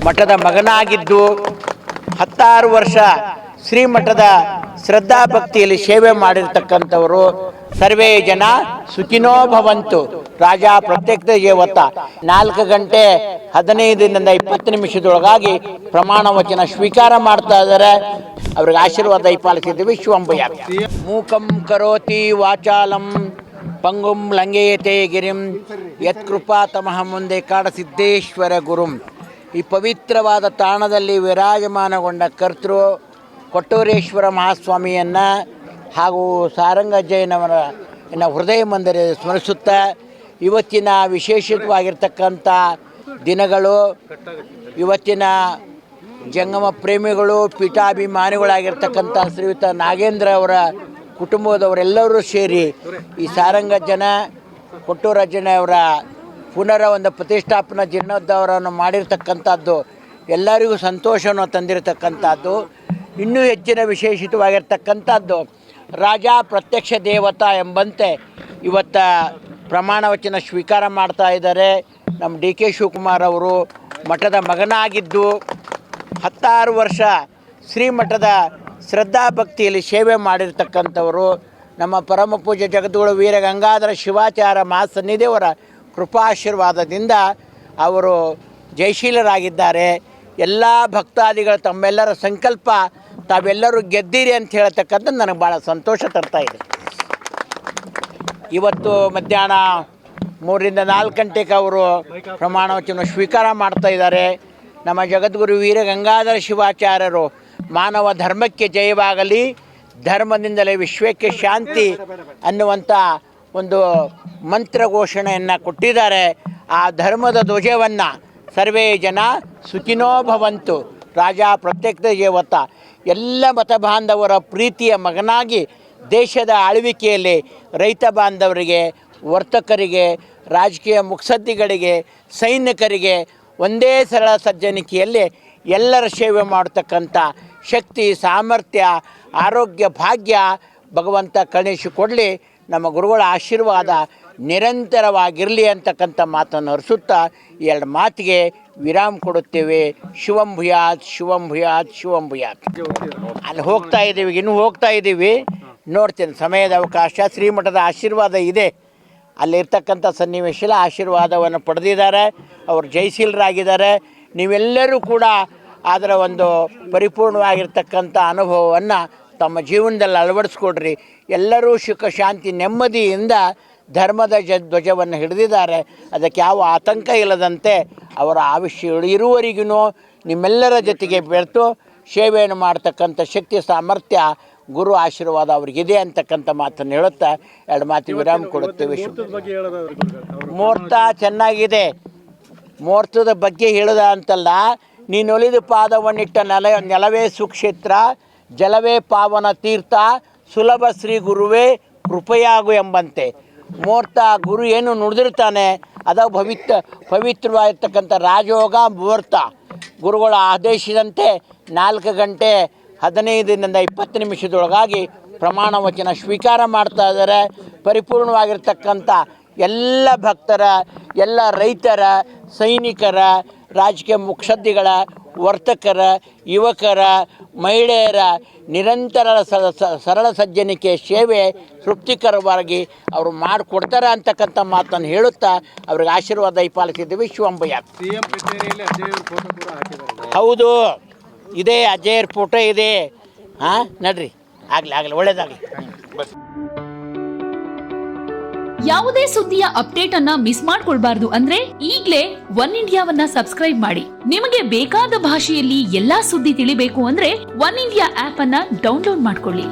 ಮಠದ ಮಗನಾಗಿದ್ದು 16 ವರ್ಷ ಶ್ರೀಮಠದ ಶ್ರದ್ಧಾ ಭಕ್ತಿಯಲ್ಲಿ ಸೇವೆ ಮಾಡಿರ್ತಕ್ಕಂಥವರು. ಸರ್ವೇ ಜನ ಸುಖಿನೋ ಭವಂತು. ರಾಜ ಪ್ರತ್ಯಕ್ಷ ದೇವತ 4 ಗಂಟೆ 15ರಿಂದ 20 ನಿಮಿಷದೊಳಗಾಗಿ ಪ್ರಮಾಣ ವಚನ ಸ್ವೀಕಾರ ಮಾಡ್ತಾ ಇದ್ದಾರೆ. ಅವ್ರಿಗೆ ಆಶೀರ್ವಾದ ಪಾಲಿಸಿದ್ದೀವಿ. ಶಿವಂಭಯ. ಮೂಕಂ ಕರೋತಿ ವಾಚಾಲಂ ಪಂಗುಂ ಲಂಘಯತೆ ಗಿರಿಂ ಯತ್ಕೃಪಾ ತಮಃ ಮುಂದೆ ಕಾಡಸಿದ್ದೇಶ್ವರ ಗುರುಂ. ಈ ಪವಿತ್ರವಾದ ತಾಣದಲ್ಲಿ ವಿರಾಜಮಾನಗೊಂಡ ಕರ್ತೃ ಕೊಟ್ಟೂರೇಶ್ವರ ಮಹಾಸ್ವಾಮಿಯನ್ನು ಹಾಗೂ ಸಾರಂಗಜ್ಜಯ್ಯನವರ ಹೃದಯ ಮಂದಿರ ಸ್ಮರಿಸುತ್ತಾ ಇವತ್ತಿನ ವಿಶೇಷವಾಗಿರ್ತಕ್ಕಂಥ ದಿನಗಳು, ಇವತ್ತಿನ ಜಂಗಮ ಪ್ರೇಮಿಗಳು ಪೀಠಾಭಿಮಾನಿಗಳಾಗಿರ್ತಕ್ಕಂಥ ಶ್ರೀಯುತ ನಾಗೇಂದ್ರ ಅವರ ಕುಟುಂಬದವರೆಲ್ಲರೂ ಸೇರಿ ಈ ಸಾರಂಗಜ್ಜನ ಕೊಟ್ಟೂರಜ್ಜನವರ ಪುನರ ಒಂದು ಪ್ರತಿಷ್ಠಾಪನಾ ಜೀರ್ಣೋದ್ಧಾರವನ್ನು ಮಾಡಿರ್ತಕ್ಕಂಥದ್ದು ಎಲ್ಲರಿಗೂ ಸಂತೋಷವನ್ನು ತಂದಿರತಕ್ಕಂಥದ್ದು. ಇನ್ನೂ ಹೆಚ್ಚಿನ ವಿಶೇಷಿತವಾಗಿರ್ತಕ್ಕಂಥದ್ದು ರಾಜ ಪ್ರತ್ಯಕ್ಷ ದೇವತಾ ಎಂಬಂತೆ ಇವತ್ತು ಪ್ರಮಾಣ ವಚನ ಸ್ವೀಕಾರ ಮಾಡ್ತಾ ಇದ್ದಾರೆ. ನಮ್ಮ ಡಿ ಕೆ ಶಿವಕುಮಾರ್ ಅವರು ಮಠದ ಮಗನಾಗಿದ್ದು 16 ವರ್ಷ ಶ್ರೀಮಠದ ಶ್ರದ್ಧಾ ಭಕ್ತಿಯಲ್ಲಿ ಸೇವೆ ಮಾಡಿರ್ತಕ್ಕಂಥವರು. ನಮ್ಮ ಪರಮ ಪೂಜ್ಯ ಜಗದ್ಗುರು ವೀರ ಗಂಗಾಧರ ಶಿವಾಚಾರ್ಯ ಮಹಾಸನ್ನಿಧಿಯವರ ಕೃಪಾಶೀರ್ವಾದದಿಂದ ಅವರು ಜಯಶೀಲರಾಗಿದ್ದಾರೆ. ಎಲ್ಲ ಭಕ್ತಾದಿಗಳು ತಮ್ಮೆಲ್ಲರ ಸಂಕಲ್ಪ ತಾವೆಲ್ಲರೂ ಗೆದ್ದಿರಿ ಅಂತ ಹೇಳ್ತಕ್ಕಂಥದ್ದು ನನಗೆ ಭಾಳ ಸಂತೋಷ ತರ್ತಾ ಇದೆ. ಇವತ್ತು ಮಧ್ಯಾಹ್ನ 3ರಿಂದ 4 ಗಂಟೆಗೆ ಅವರು ಪ್ರಮಾಣ ವಚನ ಸ್ವೀಕಾರ ಮಾಡ್ತಾ ಇದ್ದಾರೆ. ನಮ್ಮ ಜಗದ್ಗುರು ವೀರ ಗಂಗಾಧರ ಶಿವಾಚಾರ್ಯರು ಮಾನವ ಧರ್ಮಕ್ಕೆ ಜಯವಾಗಲಿ, ಧರ್ಮದಿಂದಲೇ ವಿಶ್ವಕ್ಕೆ ಶಾಂತಿ ಅನ್ನುವಂಥ ಒಂದು ಮಂತ್ರ ಘೋಷಣೆಯನ್ನು ಕೊಟ್ಟಿದ್ದಾರೆ. ಆ ಧರ್ಮದ ಧ್ವಜವನ್ನು ಸರ್ವೇ ಜನ ಸುಖಿನೋ ಭವಂತು. ರಾಜ ಪ್ರತ್ಯಕ್ಷ ದೇವತ ಎಲ್ಲ ಮತ ಬಾಂಧವರ ಪ್ರೀತಿಯ ಮಗನಾಗಿ ದೇಶದ ಆಳ್ವಿಕೆಯಲ್ಲಿ ರೈತ ಬಾಂಧವರಿಗೆ, ವರ್ತಕರಿಗೆ, ರಾಜಕೀಯ ಮುತ್ಸದ್ದಿಗಳಿಗೆ, ಸೈನಿಕರಿಗೆ ಒಂದೇ ಸರಳ ಸಜ್ಜನಿಕೆಯಲ್ಲಿ ಎಲ್ಲರ ಸೇವೆ ಮಾಡತಕ್ಕಂಥ ಶಕ್ತಿ, ಸಾಮರ್ಥ್ಯ, ಆರೋಗ್ಯ, ಭಾಗ್ಯ ಭಗವಂತ ಕರುಣಿಸಿಕೊಡಲಿ. ನಮ್ಮ ಗುರುಗಳ ಆಶೀರ್ವಾದ ನಿರಂತರವಾಗಿರಲಿ ಅಂತಕ್ಕಂಥ ಮಾತನ್ನು ಹರಿಸುತ್ತಾ 2 ಮಾತಿಗೆ ವಿರಾಮ ಕೊಡುತ್ತೇವೆ. ಶಿವಂ ಭೂಯಾತ್, ಶಿವಂ ಭೂಯಾತ್, ಶಿವಂ ಭೂಯಾತ್. ಅಲ್ಲಿ ಹೋಗ್ತಾ ಇದ್ದೀವಿ, ಇನ್ನೂ ಹೋಗ್ತಾ ಇದ್ದೀವಿ, ನೋಡ್ತೀನಿ ಸಮಯದ ಅವಕಾಶ. ಶ್ರೀಮಠದ ಆಶೀರ್ವಾದ ಇದೆ, ಅಲ್ಲಿರ್ತಕ್ಕಂಥ ಸನ್ನಿವೇಶ ಆಶೀರ್ವಾದವನ್ನು ಪಡೆದಿದ್ದಾರೆ. ಅವರು ಜಯಶೀಲರಾಗಿದ್ದಾರೆ. ನೀವೆಲ್ಲರೂ ಕೂಡ ಅದರ ಒಂದು ಪರಿಪೂರ್ಣವಾಗಿರ್ತಕ್ಕಂಥ ಅನುಭವವನ್ನು ತಮ್ಮ ಜೀವನದಲ್ಲಿ ಅಳವಡಿಸ್ಕೊಡ್ರಿ. ಎಲ್ಲರೂ ಸುಖ ಶಾಂತಿ ನೆಮ್ಮದಿಯಿಂದ ಧರ್ಮದ ಧ್ವಜವನ್ನು ಹಿಡಿದಿದ್ದಾರೆ. ಅದಕ್ಕೆ ಯಾವ ಆತಂಕ ಇಲ್ಲದಂತೆ ಅವರ ಆಯುಷ್ಯ ಇರುವವರೆಗೂ ನಿಮ್ಮೆಲ್ಲರ ಜೊತೆಗೆ ಬೆರೆತು ಸೇವೆಯನ್ನು ಮಾಡ್ತಕ್ಕಂಥ ಶಕ್ತಿ, ಸಾಮರ್ಥ್ಯ, ಗುರು ಆಶೀರ್ವಾದ ಅವ್ರಿಗಿದೆ ಅಂತಕ್ಕಂಥ ಮಾತನ್ನು ಹೇಳುತ್ತಾ 2 ಮಾತಿಗೆ ವಿರಾಮ ಕೊಡುತ್ತೇವೆ. ಮುಹೂರ್ತ ಚೆನ್ನಾಗಿದೆ. ಮುಹೂರ್ತದ ಬಗ್ಗೆ ಹೇಳೋದ ಅಂತಲ್ಲ, ನೀನೊಲಿದು ಪಾದವನ್ನಿಟ್ಟ ನೆಲವೇ ಸುಕ್ಷೇತ್ರ, ಜಲವೇ ಪಾವನ ತೀರ್ಥ, ಸುಲಭ ಶ್ರೀ ಗುರುವೇ ಕೃಪೆಯಾಗು ಎಂಬಂತೆ. ಮುಹೂರ್ತ ಗುರು ಏನು ನುಡಿದಿರ್ತಾನೆ ಅದು ಪವಿತ್ರವಾಗಿರ್ತಕ್ಕಂಥ ರಾಜಯೋಗ ಮುಹೂರ್ತ. ಗುರುಗಳ ಆದೇಶದಂತೆ 4 ಗಂಟೆ 15ರಿಂದ 20 ನಿಮಿಷದೊಳಗಾಗಿ ಪ್ರಮಾಣ ವಚನ ಸ್ವೀಕಾರ ಮಾಡ್ತಾ ಇದ್ದಾರೆ. ಪರಿಪೂರ್ಣವಾಗಿರ್ತಕ್ಕಂಥ ಎಲ್ಲ ಭಕ್ತರ, ಎಲ್ಲ ರೈತರ, ಸೈನಿಕರ, ರಾಜಕೀಯ ಮುತ್ಸದ್ದಿಗಳ, ವರ್ತಕರ, ಯುವಕರ, ಮಹಿಳೆಯರ ನಿರಂತರ ಸರಳ ಸಜ್ಜನಿಕೆ ಸೇವೆ ತೃಪ್ತಿಕರವಾಗಿ ಅವರು ಮಾಡಿಕೊಡ್ತಾರೆ ಅಂತಕ್ಕಂಥ ಮಾತನ್ನು ಹೇಳುತ್ತಾ ಅವ್ರಿಗೆ ಆಶೀರ್ವಾದ ಪಾಲಿಸಿದ್ದೀವಿ. ಶಿವಂಭಯ್ಯ. ಹೌದು, ಇದೇ ಅಜಯರ್ ಫೋಟೋ ಇದೆ. ನಡ್ರಿ, ಆಗಲಿ ಒಳ್ಳೇದಾಗಲಿ. ಯಾವುದೇ ಸುದ್ದಿಯ ಅಪ್ಡೇಟ್ ಅನ್ನ ಮಿಸ್ ಮಾಡ್ಕೊಳ್ಬಾರ್ದು ಅಂದ್ರೆ ಈಗ್ಲೇ ಒನ್ ಇಂಡಿಯಾವನ್ನ ಸಬ್ಸ್ಕ್ರೈಬ್ ಮಾಡಿ. ನಿಮಗೆ ಬೇಕಾದ ಭಾಷೆಯಲ್ಲಿ ಎಲ್ಲಾ ಸುದ್ದಿ ತಿಳಿಬೇಕು ಅಂದ್ರೆ ಒನ್ ಇಂಡಿಯಾ ಆಪ್ ಅನ್ನ ಡೌನ್ಲೋಡ್ ಮಾಡ್ಕೊಳ್ಳಿ.